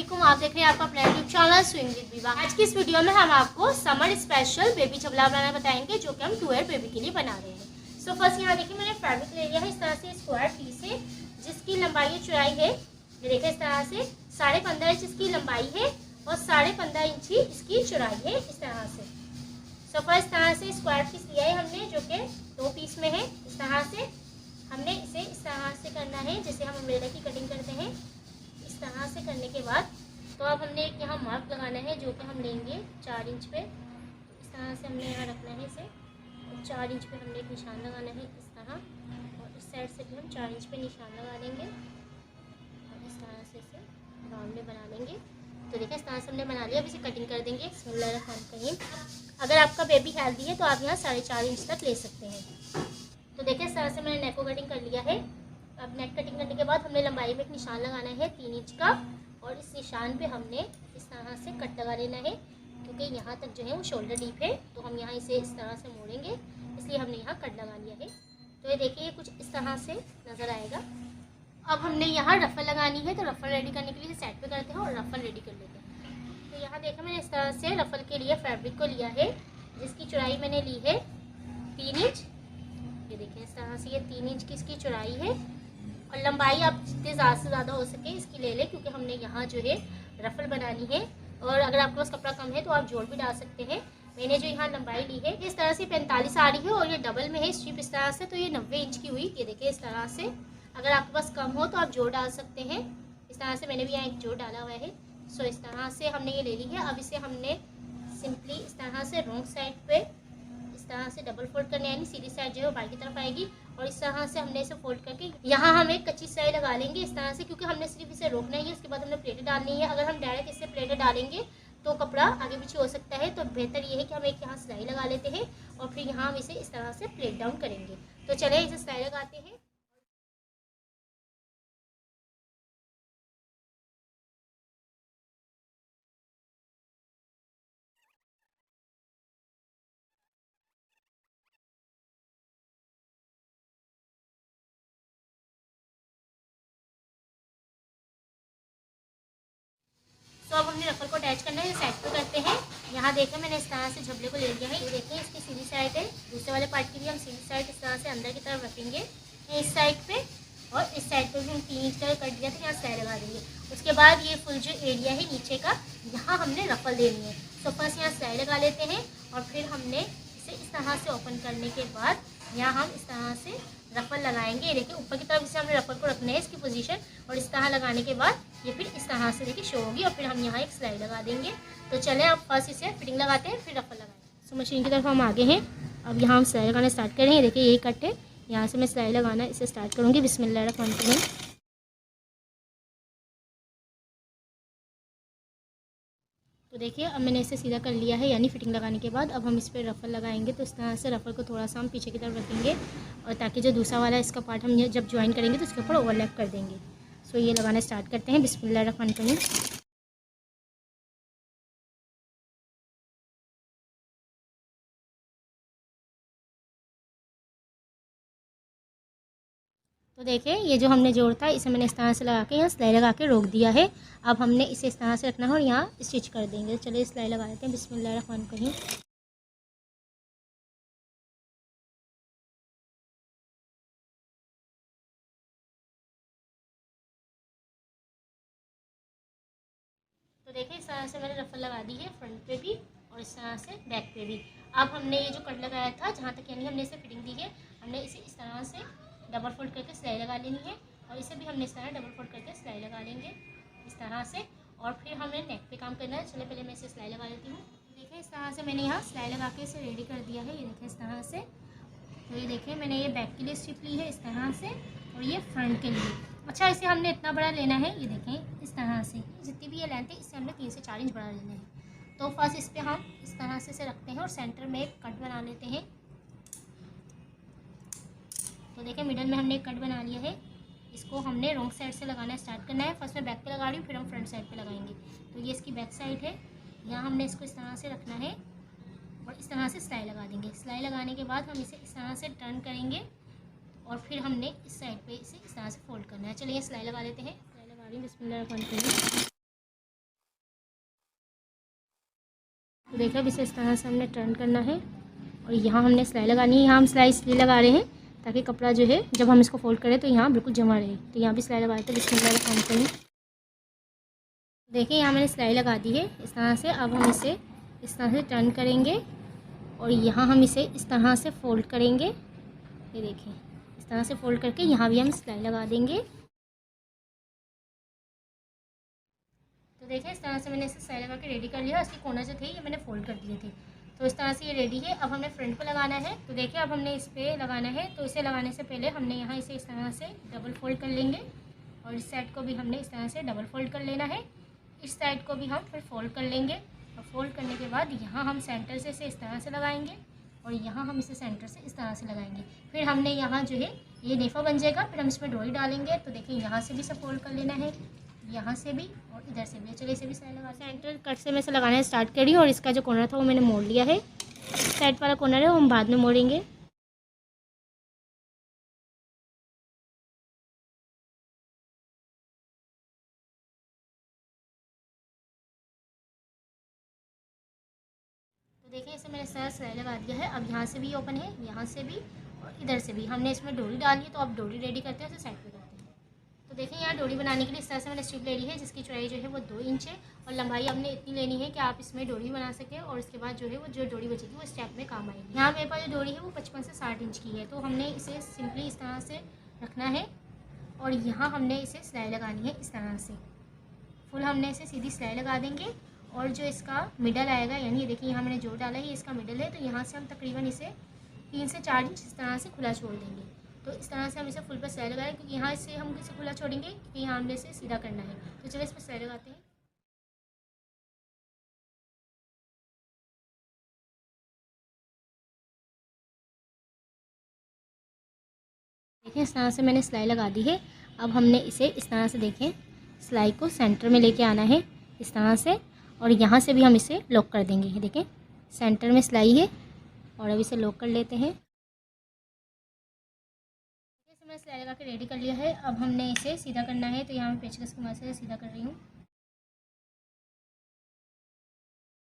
वालेकुम, आप देख रहे हैं आपका अपना यूट्यूब चैनल स्विंग विद विवा। आज की इस वीडियो में हम आपको समर स्पेशल बेबी चपला बनाना बताएंगे, जो कि हम 2 ईयर बेबी के लिए बना रहे हैं। सो फर्स्ट यहाँ देखिए मैंने फैब्रिक ले लिया है इस तरह से स्क्वायर पीस है, जिसकी लंबाई चौड़ाई है, ये देखिए इस तरह से 15.5 इंच इसकी लंबाई है और 15.5 इंच ही इसकी चौड़ाई है इस तरह से। सो फर्स्ट तरह से स्क्वायर पीस लिया है हमने, जो कि 2 पीस में है। इस तरह से हमने इसे इस तरह से करना है जैसे हम अम्ब्रेला की कटिंग करते हैं। इस तरह से करने के बाद तो अब हमने एक यहाँ मार्क लगाना है, जो कि हम लेंगे 4 इंच पे। इस तरह से हमने यहाँ रखना है इसे, और 4 इंच पे हमने एक निशान लगाना है इस तरह, और इस साइड से भी हम 4 इंच पे निशान लगा देंगे और इस तरह से इसे राउंड में बना लेंगे। तो देखिए इस तरह से हमने बना लिया। अब इसे कटिंग कर देंगे। बिस्मिल्लाहिर्रहमानिर्रहीम। अगर आपका बेबी हेल्दी है तो आप यहाँ 4.5 इंच तक ले सकते हैं। तो देखिए इस तरह से मैंने नेक को कटिंग कर लिया है। अब नेक कटिंग करने के बाद हमने लंबाई में एक निशान लगाना है 3 इंच का, और इस निशान पे हमने इस तरह से कट लगा लेना है, क्योंकि यहाँ तक जो है वो शोल्डर डीप है, तो हम यहाँ इसे इस तरह से मोड़ेंगे, इसलिए हमने यहाँ कट लगा लिया है। तो ये देखिए कुछ इस तरह से नज़र आएगा। अब हमने यहाँ रफल लगानी है, तो रफल रेडी करने के लिए साइड पे करते हैं और रफल रेडी कर लेते हैं। तो यहाँ देखिए मैंने इस तरह से रफल के लिए फैब्रिक को लिया है, जिसकी चौड़ाई मैंने ली है 3 इंच। ये देखिए इस तरह से ये 3 इंच की इसकी चौड़ाई है, और लंबाई आप जितने ज़्यादा से ज़्यादा हो सके इसकी ले लें, क्योंकि हमने यहाँ जो है रफल बनानी है। और अगर आपके पास कपड़ा कम है तो आप जोड़ भी डाल सकते हैं। मैंने जो यहाँ लंबाई ली है इस तरह से 45 आ रही है, और ये डबल में है स्ट्रिप इस तरह से, तो ये 90 इंच की हुई। ये देखिए इस तरह से। अगर आपके पास कम हो तो आप जोड़ डाल सकते हैं। इस तरह से मैंने भी यहाँ एक जोड़ डाला हुआ है। सो इस तरह से हमने ये ले ली है। अब इसे हमने सिंपली इस तरह से रॉन्ग साइड पे इस तरह से डबल फोल्ड करने, यानी सीधी साइड जो है वो बाहर की तरफ आएगी, और इस तरह से हमने इसे फोल्ड करके यहाँ हम एक कच्ची सिलाई लगा लेंगे इस तरह से, क्योंकि हमने सिर्फ इसे रोकना ही है। उसके बाद हमने प्लेटें डालनी है। अगर हम डायरेक्ट इससे प्लेटें डालेंगे तो कपड़ा आगे पीछे हो सकता है, तो बेहतर ये है कि हम एक यहाँ सिलाई लगा लेते हैं और फिर यहाँ हम इसे इस तरह से प्लेट डाउन करेंगे। तो चलिए इसे सिलाई लगाते हैं। तो अब हमने रफल को अटैच करना है, साइड पे करते हैं। यहाँ देखें मैंने इस तरह से झबले को ले लिया है। ये देखें इसकी सीधी साइड है, दूसरे वाले पार्ट की भी हम सीधी साइड इस तरह से अंदर की तरफ रखेंगे इस साइड पे, और इस साइड पे भी हम 3 इंच का कट दिया था, यहाँ सिलाई लगा देंगे। उसके बाद ये फुल जो एरिया है नीचे का, यहाँ हमने रफल देनी है। तो फर्स्ट यहाँ सिलाई लगा लेते हैं, और फिर हमने इसे इस तरह से ओपन करने के बाद यहाँ हम इस तरह से रफल लगाएंगे। देखिए ऊपर की तरफ इसे हमने रफल को रखना है इसकी पोजीशन, और इस तरह लगाने के बाद ये फिर इस तरह से देखिए शो होगी, और फिर हम यहाँ एक सिलाई लगा देंगे। तो चलें अब फर्स्ट इसे फिटिंग लगाते हैं, फिर रफल लगाएंगे। सो मशीन की तरफ हम आगे हैं। अब यहाँ हम सिलाई लगाना स्टार्ट करेंगे। देखिए यही कट है, यहाँ से मैं सिलाई लगाना इसे स्टार्ट करूँगी। बिस्मिल्लाहिर्रहमानिर्रहीम। तो देखिए अब मैंने इसे सीधा कर लिया है, यानी फिटिंग लगाने के बाद अब हम इस पर रफल लगाएंगे। तो इस तरह से रफल को थोड़ा सा हम पीछे की तरफ रखेंगे, और ताकि जो दूसरा वाला इसका पार्ट हम जब ज्वाइन करेंगे तो उसके ऊपर ओवरलैप कर देंगे। सो ये लगाना स्टार्ट करते हैं। बिस्मिल्लाहिर्रहमानिर्रहीम। तो देखिए ये जो हमने जोड़ था इसे मैंने इस तरह से लगा के यहाँ सिलाई लगा के रोक दिया है। अब हमने इसे इस तरह से रखना है और यहाँ स्टिच कर देंगे। चलिए सिलाई लगा लेते हैं। बिस्मिल्लाहिर्रहमानिर्रहीम। तो देखिए इस तरह से मैंने रफल लगा दी है, फ्रंट पे भी और इस तरह से बैक पे भी। अब हमने ये जो कट लगाया था जहाँ तक, यानी हमने इसे फिटिंग दी है, हमने इसे इस तरह से डबल फोल्ड करके सिलाई लगा लेनी है, और इसे भी हमने इस तरह डबल फोल्ड करके सिलाई लगा लेंगे इस तरह से, और फिर हमें नेक पे काम करना है। चलिए पहले मैं इसे सिलाई लगा लेती हूँ। देखिए इस तरह से मैंने यहाँ सिलाई लगा के इसे रेडी कर दिया है। ये देखिए इस तरह से। तो ये देखिए मैंने ये बैक के लिए स्ट्रिप ली है इस तरह से, और ये फ्रंट के लिए। अच्छा इसे हमने इतना बड़ा लेना है, ये देखें इस तरह से, जितनी भी ये लेंथ है इससे हमने 3 से 4 इंच बड़ा लेना है। तो फर्स्ट इस पर हम इस तरह से इसे रखते हैं और सेंटर में एक कट बना लेते हैं। तो देखिए मिडल में हमने एक कट बना लिया है। इसको हमने रॉन्ग साइड से लगाना स्टार्ट करना है। फर्स्ट मैं बैक पे लगा रही हूँ, फिर हम फ्रंट साइड पे लगाएंगे। तो ये इसकी बैक साइड है, यहाँ हमने इसको इस तरह से रखना है और इस तरह से सिलाई लगा देंगे। सिलाई लगाने के बाद हम इसे इस तरह से टर्न करेंगे, और फिर हमने इस साइड पे इसे इस तरह से फोल्ड करना है। चलिए सिलाई लगा लेते हैं। सिलाई लगा रही हूँ। बिस्मिल्लाहिर्रहमानिर्रहीम। तो देखिए अब इसे इस तरह से हमने टर्न करना है और यहाँ हमने सिलाई लगानी है। यहाँ हम सिलाई इसलिए लगा रहे हैं ताकि कपड़ा जो है जब हम इसको फोल्ड करें तो यहाँ बिल्कुल जमा रहे। तो यहाँ भी सिलाई लगा देते हैं, बिस्मिल्लाह। देखिए यहाँ मैंने सिलाई लगा दी है इस तरह से। अब हम इसे इस तरह से टर्न करेंगे और यहाँ हम इसे इस तरह से फोल्ड करेंगे। ये देखिए इस तरह से फोल्ड करके यहाँ भी हम सिलाई लगा देंगे। तो देखिए इस तरह से मैंने इसे सिलाई लगा के रेडी कर लिया। इसके कॉर्नर जो थे ये मैंने फोल्ड कर दिए थे। तो इस तरह से ये रेडी है। अब हमने फ्रंट पे लगाना है। तो देखिए अब हमने इस पर लगाना है। तो इसे लगाने से पहले हमने यहाँ इसे इस तरह से डबल फोल्ड कर लेंगे और इस साइड को भी हमने इस तरह से डबल फोल्ड कर लेना है। इस साइड को भी हम फिर फोल्ड कर लेंगे और फोल्ड करने के बाद यहाँ हम सेंटर से इसे इस तरह से लगाएंगे और यहाँ हम इसे सेंटर से इस तरह से लगाएंगे। फिर हमने यहाँ जो है ये नेफा बन जाएगा। फिर हम इसमें डोरी डालेंगे। तो देखिए यहाँ से भी इसे फोल्ड कर लेना है, यहाँ से भी और इधर से भी। चलिए इसे भी सिलाई लगा। सेंटर कट से मैं इसे लगाना स्टार्ट करी और इसका जो कॉर्नर था वो मैंने मोड़ लिया है। साइड वाला कॉर्नर है वो हम बाद में मोड़ेंगे। तो देखिए इसे मैंने सारा सिलाई लगा दिया है। अब यहाँ से भी ओपन है, यहाँ से भी और इधर से भी। हमने इसमें डोरी डाली है। तो अब डोरी रेडी करते हैं, उसे साइड पे करते हैं। तो देखिए यहाँ डोरी बनाने के लिए इस तरह से मैंने स्ट्रिप ले ली है जिसकी चौड़ाई जो है वो 2 इंच है और लंबाई हमने इतनी लेनी है कि आप इसमें डोरी बना सकें और इसके बाद जो है वो जो डोरी बचेगी वो स्टेप में काम आएगी। यहाँ मेरे पास जो डोरी है वो 55 से 60 इंच की है। तो हमने इसे सिंपली इस तरह से रखना है और यहाँ हमने इसे सिलाई लगानी है इस तरह से। फुल हमने इसे सीधी सिलाई लगा देंगे और जो इसका मिडल आएगा, यानी ये देखिए यहाँ मैंने जो डाला है ये इसका मिडल है। तो यहाँ से हम तकरीबन इसे 3 से 4 इंच इस तरह से खुला छोड़ देंगे। तो इस तरह से हम इसे फुल पर सिलाई लगाएं क्योंकि यहाँ इसे हम इसे खुला छोड़ेंगे क्योंकि यहाँ हमने इसे सीधा करना है। तो चलिए इस पर सिलाई लगाते हैं। देखिए इस तरह से मैंने सिलाई लगा दी है। अब हमने इसे इस तरह से देखें सिलाई को सेंटर में लेके आना है इस तरह से और यहाँ से भी हम इसे लॉक कर देंगे। ये देखें सेंटर में सिलाई है और अब इसे लॉक कर लेते हैं। इसे मैंने सिलाई लगा के रेडी कर लिया है। अब हमने इसे सीधा करना है। तो यहाँ मैं पेचकस की मदद से सीधा कर रही हूँ।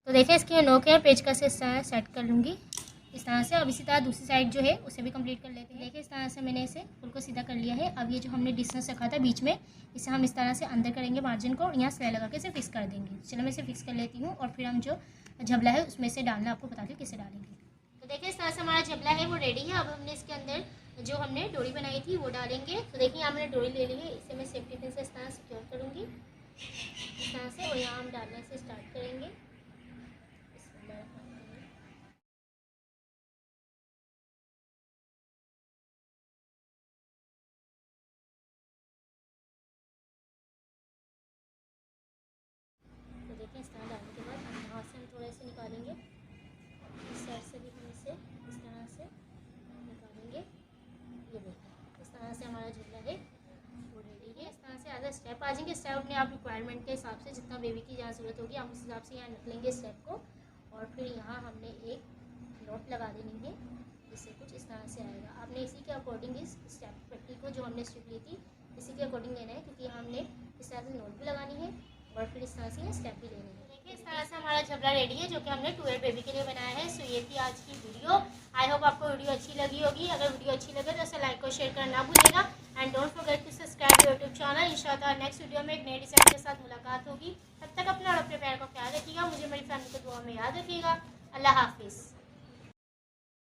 तो देखिए इसके नोक है, पेचकस से इस तरह सेट कर लूँगी इस तरह से। अब इसी तरह दूसरी साइड जो है उसे भी कंप्लीट कर लेते हैं। देखिए इस तरह से मैंने इसे फुल को सीधा कर लिया है। अब ये जो हमने डिस्टेंस रखा था बीच में, इसे हम इस तरह से अंदर करेंगे मार्जिन को और यहाँ सिलाई लगा के इसे फिक्स कर देंगे। चलो मैं इसे फिक्स कर लेती हूँ और फिर हम जो झबला है उसमें से डालना आपको बताती हूँ कैसे डालेंगे। तो देखिए इस तरह से हमारा झबला है वो रेडी है। अब हमने इसके अंदर जो हमने डोरी बनाई थी वो डालेंगे। तो देखिए यहाँ मैंने डोरी ले ली है, इसे मैं सेफ्टी पिन से इस तरह सिक्योर करूँगी इस तरह से और यहाँ हम डालने से स्टार्ट करेंगे। देखिए इस तरह डालने के बाद हम यहाँ से हम थोड़े से निकालेंगे, इस साइड से भी हम इसे इस तरह से निकालेंगे। ये देखिए इस तरह से हमारा झूला है वो रेडी है। इस तरह से आधा स्टेप आ जाएंगे। स्टेप अपने आप रिक्वायरमेंट के हिसाब से जितना बेबी की जहाँ ज़रूरत होगी हम उस हिसाब से यहाँ निकलेंगे स्टेप को और फिर यहाँ हमने एक नोट लगा देनी है जिससे कुछ इस तरह से आएगा। आपने इसी के अकॉर्डिंग इस स्टेप पट्टी को जो हमने स्ट्रिप ली थी इसी के अकॉर्डिंग लेना है क्योंकि हमने इस तरह से नोट भी लगानी है और फिर इस तरह से स्टेप भी लेने हैं। देखिए इस तरह से हमारा झबला रेडी है जो कि हमने 2 ईयर बेबी के लिए बनाया है। सो ये थी आज की वीडियो। आई होप आपको वीडियो अच्छी लगी होगी। अगर वीडियो अच्छी लगे तो उसे लाइक और शेयर करना ना भूलिएगा and don't forget to subscribe YouTube channel. इंशाल्लाह नेक्स्ट वीडियो में एक नए डिज़ाइन के साथ मुलाकात होगी। तब तक अपना और अपने प्यार का ख्याल रखिएगा। मुझे मेरी फैमिली को दुआ में याद रखिएगा। अल्लाह हाफिज़।